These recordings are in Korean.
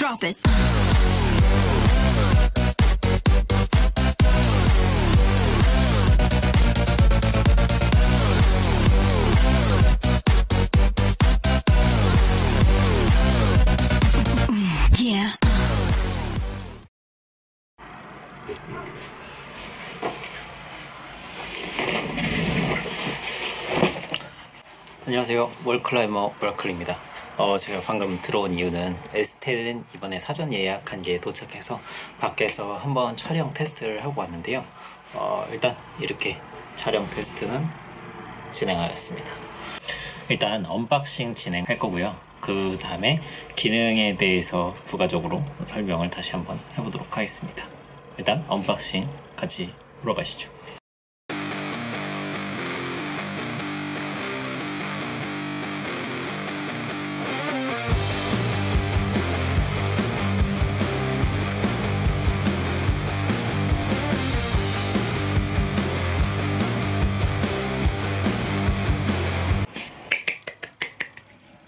Drop it. Yeah. 안녕하세요. 월클라이머 월클입니다. 제가 방금 들어온 이유는 S10 이번에 사전 예약한 게 도착해서 밖에서 한번 촬영 테스트를 하고 왔는데요. 일단 이렇게 촬영 테스트는 진행하였습니다. 일단 언박싱 진행할 거고요. 그 다음에 기능에 대해서 부가적으로 설명을 다시 한번 해보도록 하겠습니다. 일단 언박싱 같이 보러 가시죠.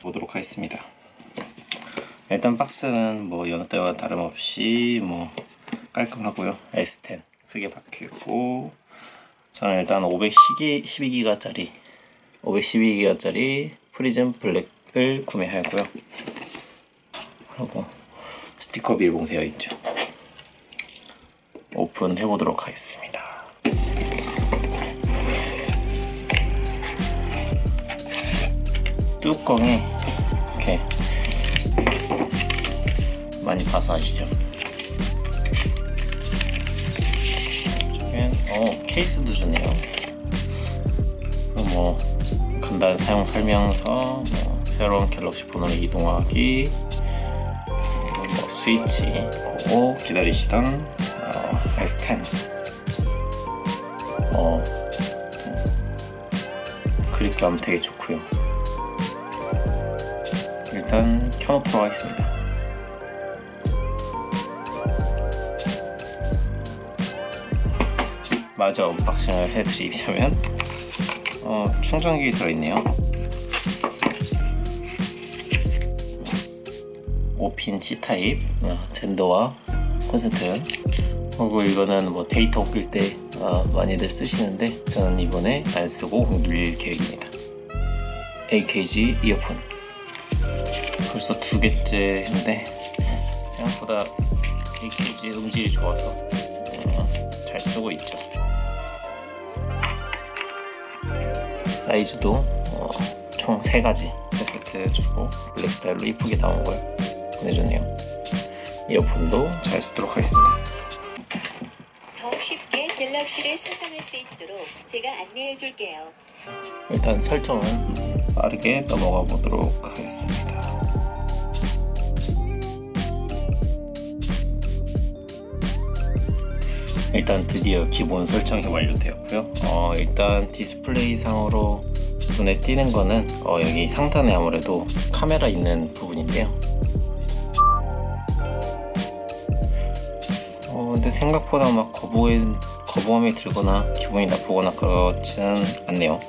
보도록 하겠습니다. 일단 박스는 뭐 여느 때와 다름없이 뭐 깔끔하고요. S10 크게 박혀있고, 저는 일단 512기가짜리 프리즘 블랙을 구매하였고요. 그리고 스티커 밀봉되어 있죠. 오픈해 보도록 하겠습니다. 뚜껑에 이렇게 많이 봐서 아시죠? 이쪽엔 케이스도 주네요. 뭐 간단한 사용 설명서, 뭐 새로운 갤럭시 폰으로 이동하기, 뭐 스위치, 그리고 기다리시던 S10 그립감 되게 좋고요. 일단 켜놓도록 하겠습니다. 마저 언박싱을 해드리자면 충전기 들어있네요. 5핀 C타입 젠더와 콘센트. 그리고 이거는 뭐 데이터 옮길 때 많이들 쓰시는데 저는 이번에 안 쓰고 옮길 계획입니다. AKG 이어폰. 벌써 2개째인데 생각보다 AKG 음질이 좋아서 잘 쓰고 있죠. 사이즈도 총 3가지 3세트 주고 블랙 스타일로 이쁘게 나온 걸 보내줬네요. 이어폰도 잘 쓰도록 하겠습니다. 더 쉽게 갤럭시를 설정할 수 있도록 제가 안내해 줄게요. 일단 설정은 빠르게 넘어가 보도록 하겠습니다. 일단 드디어 기본 설정이 완료되었고요. 일단 디스플레이 상으로 눈에 띄는 거는 여기 상단에 아무래도 카메라 있는 부분인데요. 근데 생각보다 막 거부감이 들거나 기분이 나쁘거나 그렇지는 않네요.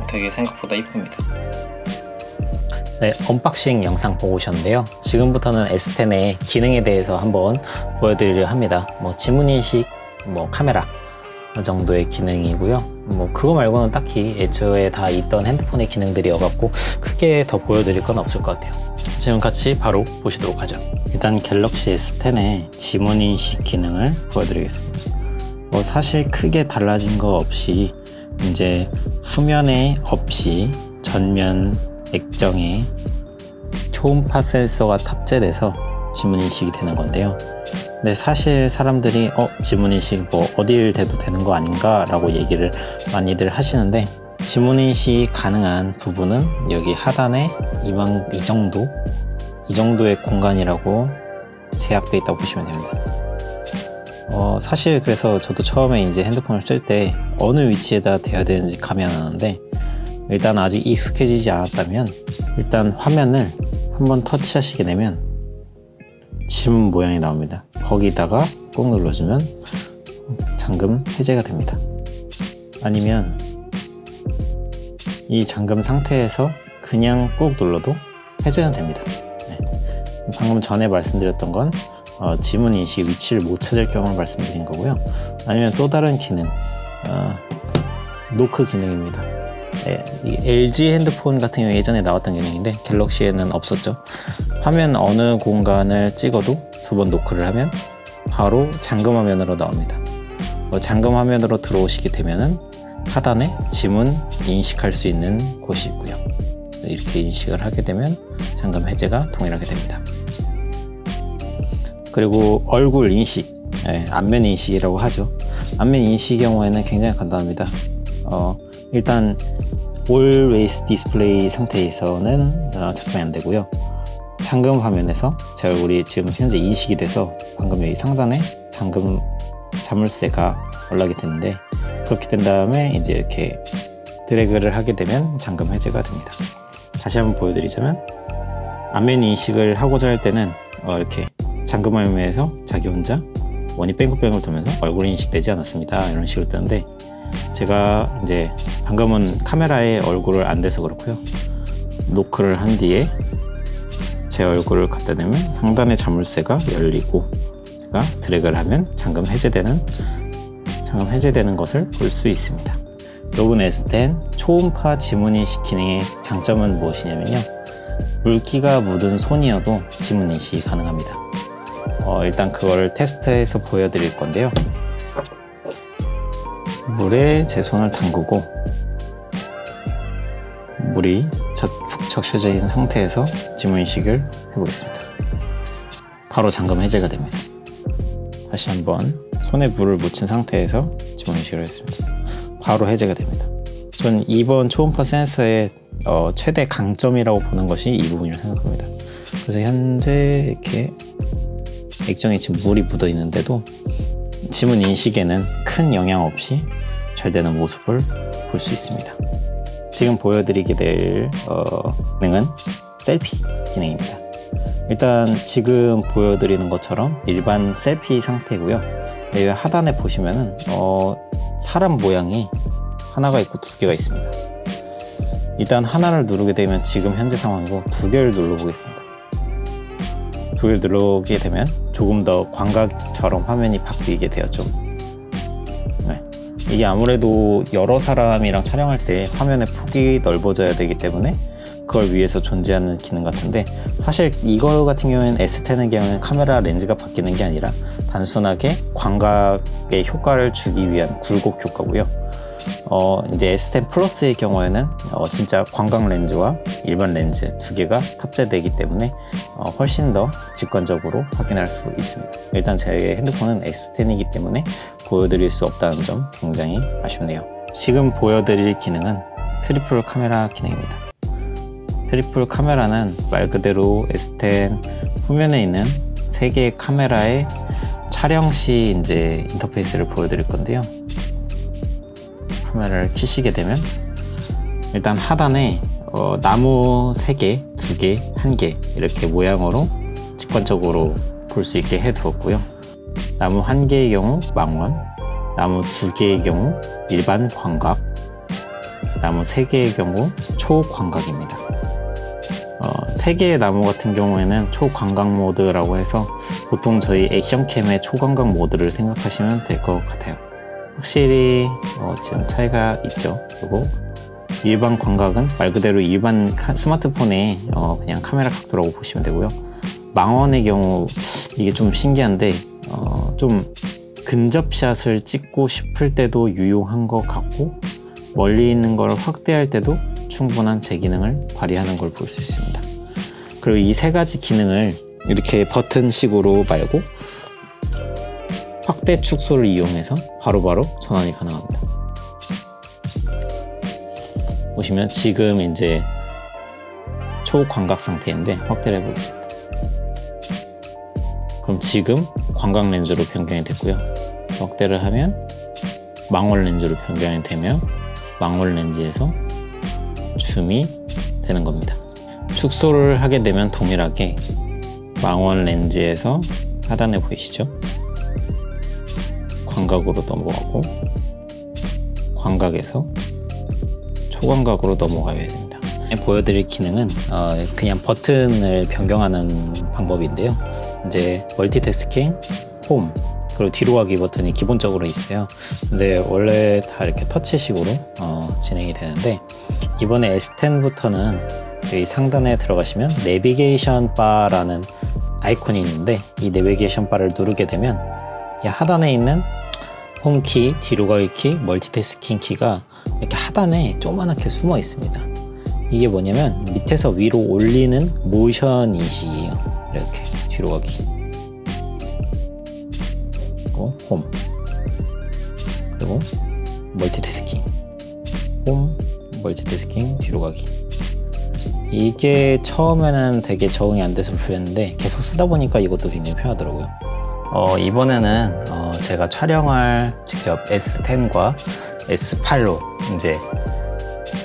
되게 생각보다 이쁩니다. 네, 언박싱 영상 보고 오셨는데요. 지금부터는 S10의 기능에 대해서 한번 보여드리려 합니다. 뭐 지문인식, 뭐 카메라 정도의 기능이고요. 뭐 그거 말고는 딱히 애초에 다 있던 핸드폰의 기능들이어갖고 크게 더 보여드릴 건 없을 것 같아요. 지금 같이 바로 보시도록 하죠. 일단 갤럭시 S10의 지문인식 기능을 보여드리겠습니다. 뭐 사실 크게 달라진 거 없이 이제 후면에 없이 전면 액정에 초음파 센서가 탑재돼서 지문인식이 되는 건데요. 근데 사실 사람들이 지문인식 뭐 어딜 대도 되는 거 아닌가 라고 얘기를 많이들 하시는데, 지문인식 가능한 부분은 여기 하단에 이 정도의 공간이라고 제약되어 있다고 보시면 됩니다. 사실 그래서 저도 처음에 이제 핸드폰을 쓸 때 어느 위치에다 대야 되는지 감이 안 왔는데, 일단 아직 익숙해지지 않았다면 일단 화면을 한번 터치하시게 되면 지문 모양이 나옵니다. 거기다가 꾹 눌러주면 잠금 해제가 됩니다. 아니면 이 잠금 상태에서 그냥 꾹 눌러도 해제는 됩니다. 방금 전에 말씀드렸던 건 지문 인식 위치를 못 찾을 경우 말씀드린 거고요. 아니면 또 다른 기능, 노크 기능입니다. 이 LG 핸드폰 같은 경우 예전에 나왔던 기능인데 갤럭시에는 없었죠. 화면 어느 공간을 찍어도 2번 노크를 하면 바로 잠금 화면으로 나옵니다. 잠금 화면으로 들어오시게 되면은 하단에 지문 인식할 수 있는 곳이 있고요. 이렇게 인식을 하게 되면 잠금 해제가 동일하게 됩니다. 그리고 얼굴 인식, 안면 인식이라고 하죠. 안면 인식 경우에는 굉장히 간단합니다. 일단 Always 디스플레이 상태에서는 작동이 안 되고요. 잠금 화면에서 제 얼굴이 지금 현재 인식이 돼서 방금 여기 상단에 잠금 자물쇠가 올라가게 되는데, 그렇게 된 다음에 이제 이렇게 드래그를 하게 되면 잠금 해제가 됩니다. 다시 한번 보여드리자면, 안면 인식을 하고자 할 때는 이렇게 잠금 화면에서 자기 혼자 원이 뺑글뺑글 돌면서 얼굴 인식되지 않았습니다, 이런 식으로 뜨는데, 제가 이제 방금은 카메라에 얼굴을 안 대서 그렇고요. 노크를 한 뒤에 제 얼굴을 갖다 대면 상단의 자물쇠가 열리고, 제가 드래그를 하면 잠금 해제되는 것을 볼 수 있습니다. 로그 S10 초음파 지문 인식 기능의 장점은 무엇이냐면요, 물기가 묻은 손이어도 지문 인식이 가능합니다. 일단 그걸 테스트해서 보여드릴 건데요. 물에 제 손을 담그고 물이 푹 적셔져 있는 상태에서 지문 인식을 해보겠습니다. 바로 잠금 해제가 됩니다. 다시 한번 손에 물을 묻힌 상태에서 지문 인식을 했습니다. 바로 해제가 됩니다. 전 이번 초음파 센서의 최대 강점이라고 보는 것이 이 부분이라고 생각합니다. 그래서 현재 이렇게 액정에 지금 물이 묻어 있는데도 지문 인식에는 큰 영향 없이 잘 되는 모습을 볼 수 있습니다. 지금 보여드리게 될 기능은 셀피 기능입니다. 일단 지금 보여드리는 것처럼 일반 셀피 상태고요. 여기 하단에 보시면은 사람 모양이 하나가 있고 2개가 있습니다. 일단 하나를 누르게 되면 지금 현재 상황이고, 2개를 눌러보겠습니다. 2개를 누르게 되면 조금 더 광각처럼 화면이 바뀌게 되었죠. 이게 아무래도 여러 사람이랑 촬영할 때 화면의 폭이 넓어져야 되기 때문에 그걸 위해서 존재하는 기능 같은데, 사실 이거 같은 경우에는 S10의 경우에는 카메라 렌즈가 바뀌는 게 아니라 단순하게 광각의 효과를 주기 위한 굴곡 효과고요. 이제 S10 플러스의 경우에는 진짜 광각 렌즈와 일반 렌즈 2개가 탑재되기 때문에 훨씬 더 직관적으로 확인할 수 있습니다. 일단 제 핸드폰은 S10이기 때문에 보여드릴 수 없다는 점 굉장히 아쉽네요. 지금 보여드릴 기능은 트리플 카메라 기능입니다. 트리플 카메라는 말 그대로 S10 후면에 있는 3개의 카메라의 촬영 시 이제 인터페이스를 보여드릴 건데요. 카메라를 켜시게 되면 일단 하단에 나무 3개, 2개, 1개 이렇게 모양으로 직관적으로 볼 수 있게 해 두었고요. 나무 1개의 경우 망원, 나무 2개의 경우 일반 광각, 나무 3개의 경우 초광각입니다. 3개의 나무 같은 경우에는 초광각 모드라고 해서 보통 저희 액션캠의 초광각 모드를 생각하시면 될 것 같아요. 확실히 지금 차이가 있죠. 그리고 일반 광각은 말 그대로 일반 스마트폰의 그냥 카메라 각도라고 보시면 되고요. 망원의 경우 이게 좀 신기한데 좀 근접샷을 찍고 싶을 때도 유용한 것 같고, 멀리 있는 걸 확대할 때도 충분한 제 기능을 발휘하는 걸 볼 수 있습니다. 그리고 이 3가지 기능을 이렇게 버튼식으로 말고 확대 축소를 이용해서 바로바로 전환이 가능합니다. 보시면 지금 이제 초광각 상태인데 확대를 해보겠습니다. 그럼 지금 광각 렌즈로 변경이 됐고요. 확대를 하면 망원 렌즈로 변경이 되며 망원 렌즈에서 줌이 되는 겁니다. 축소를 하게 되면 동일하게 망원 렌즈에서 하단에 보이시죠? 광각으로 넘어가고 광각에서 초광각으로 넘어가야 됩니다. 보여드릴 기능은 그냥 버튼을 변경하는 방법인데요. 이제 멀티태스킹, 홈, 그리고 뒤로 가기 버튼이 기본적으로 있어요. 근데 원래 다 이렇게 터치식으로 진행이 되는데, 이번에 S10부터는 여기 상단에 들어가시면 내비게이션 바라는 아이콘이 있는데, 이 내비게이션 바를 누르게 되면 이 하단에 있는 홈키, 뒤로 가기 키, 멀티태스킹 키가 이렇게 하단에 조그맣게 숨어 있습니다. 이게 뭐냐면 밑에서 위로 올리는 모션 인식이에요. 이렇게 뒤로 가기, 그리고 홈, 그리고 멀티태스킹, 홈, 멀티태스킹, 뒤로 가기. 이게 처음에는 되게 적응이 안 돼서 불편했는데 계속 쓰다 보니까 이것도 굉장히 편하더라고요. 이번에는 제가 촬영을 직접 S10과 S8로 이제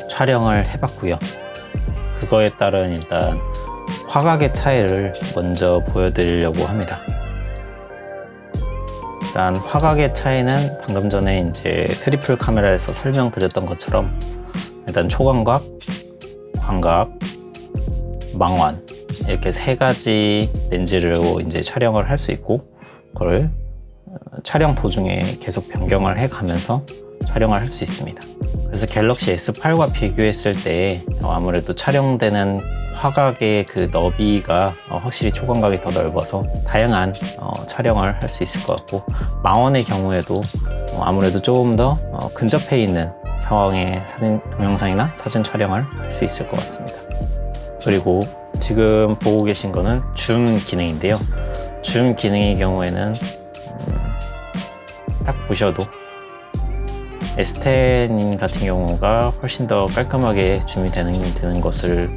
촬영을 해봤고요. 그거에 따른 일단 화각의 차이를 먼저 보여드리려고 합니다. 일단 화각의 차이는 방금 전에 이제 트리플 카메라에서 설명드렸던 것처럼 일단 초광각, 광각, 망원 이렇게 세 가지 렌즈로 이제 촬영을 할 수 있고, 그걸 촬영 도중에 계속 변경을 해가면서 촬영을 할 수 있습니다. 그래서 갤럭시 S8과 비교했을 때 아무래도 촬영되는 화각의 그 너비가 확실히 초광각이 더 넓어서 다양한 촬영을 할 수 있을 것 같고, 망원의 경우에도 아무래도 조금 더 근접해 있는 상황의 사진, 동영상이나 사진 촬영을 할 수 있을 것 같습니다. 그리고 지금 보고 계신 거는 줌 기능인데요. 줌 기능의 경우에는 딱 보셔도 S10 같은 경우가 훨씬 더 깔끔하게 줌이 되는 것을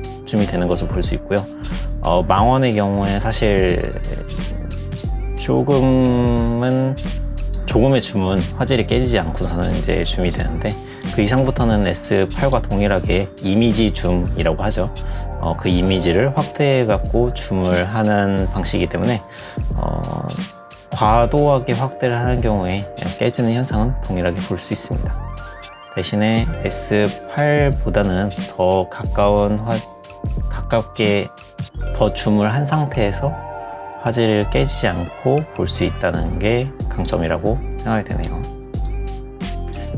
볼 수 있고요. 망원의 경우에 사실 조금의 줌은 화질이 깨지지 않고서는 이제 줌이 되는데, 그 이상부터는 S8과 동일하게 이미지 줌이라고 하죠. 그 이미지를 확대해 갖고 줌을 하는 방식이기 때문에 과도하게 확대를 하는 경우에 깨지는 현상은 동일하게 볼 수 있습니다. 대신에 S8보다는 더 가깝게 더 줌을 한 상태에서 화질을 깨지지 않고 볼 수 있다는 게 강점이라고 생각이 되네요.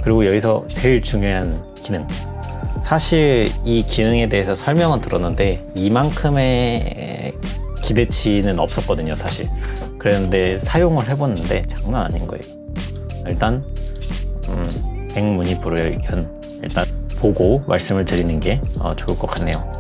그리고 여기서 제일 중요한 기능, 사실 이 기능에 대해서 설명은 들었는데 이만큼의 기대치는 없었거든요, 사실. 그랬는데 사용을 해봤는데 장난 아닌 거예요. 일단 백문이불여일견, 일단 보고 말씀을 드리는 게 좋을 것 같네요.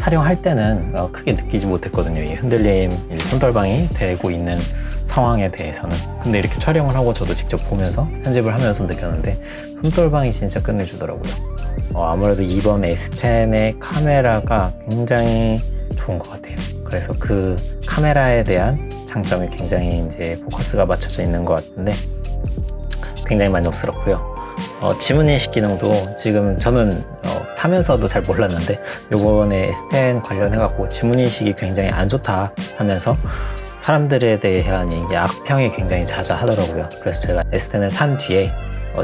촬영할 때는 크게 느끼지 못했거든요. 이 흔들림, 손떨방이 되고 있는 상황에 대해서는. 근데 이렇게 촬영을 하고 저도 직접 보면서 편집을 하면서 느꼈는데 손떨방이 진짜 끝내주더라고요. 아무래도 이번 S10의 카메라가 굉장히 좋은 것 같아요. 그래서 그 카메라에 대한 장점이 굉장히 이제 포커스가 맞춰져 있는 것 같은데 굉장히 만족스럽고요. 지문인식 기능도 지금 저는 사면서도 잘 몰랐는데 요번에 S10 관련해갖고 지문인식이 굉장히 안 좋다 하면서 사람들에 대한 악평이 굉장히 자자하더라고요. 그래서 제가 S10을 산 뒤에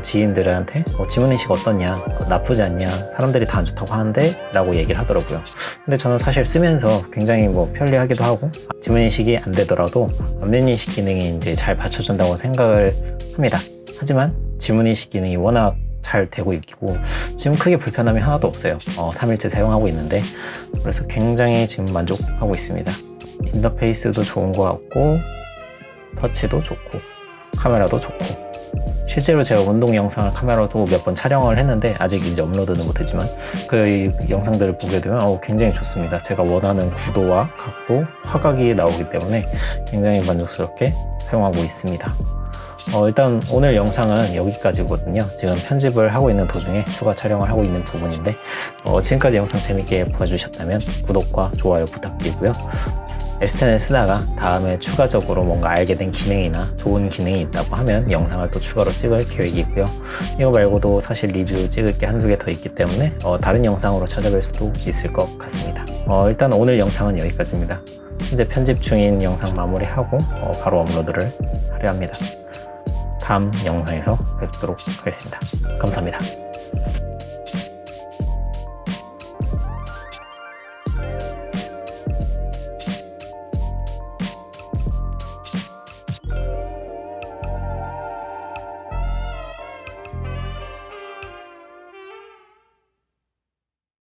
지인들한테 지문인식 어떠냐, 나쁘지 않냐, 사람들이 다 안 좋다고 하는데 라고 얘기를 하더라고요. 근데 저는 사실 쓰면서 굉장히 편리하기도 하고, 지문인식이 안 되더라도 안면인식 기능이 이제 잘 받쳐준다고 생각을 합니다. 하지만 지문인식 기능이 워낙 잘 되고 있고 지금 크게 불편함이 하나도 없어요. 3일째 사용하고 있는데, 그래서 굉장히 지금 만족하고 있습니다. 인터페이스도 좋은 것 같고, 터치도 좋고, 카메라도 좋고, 실제로 제가 운동 영상을 카메라도 몇 번 촬영을 했는데 아직 이제 업로드는 못했지만 그 영상들을 보게 되면 굉장히 좋습니다. 제가 원하는 구도와 각도, 화각이 나오기 때문에 굉장히 만족스럽게 사용하고 있습니다. 일단 오늘 영상은 여기까지거든요. 지금 편집을 하고 있는 도중에 추가 촬영을 하고 있는 부분인데, 지금까지 영상 재밌게 봐주셨다면 구독과 좋아요 부탁드리고요. S10을 쓰다가 다음에 추가적으로 뭔가 알게 된 기능이나 좋은 기능이 있다고 하면 영상을 또 추가로 찍을 계획이고요. 이거 말고도 사실 리뷰 찍을 게 한두 개 더 있기 때문에 다른 영상으로 찾아뵐 수도 있을 것 같습니다. 일단 오늘 영상은 여기까지입니다. 현재 편집 중인 영상 마무리하고 바로 업로드를 하려 합니다. 다음 영상에서 뵙도록 하겠습니다. 감사합니다.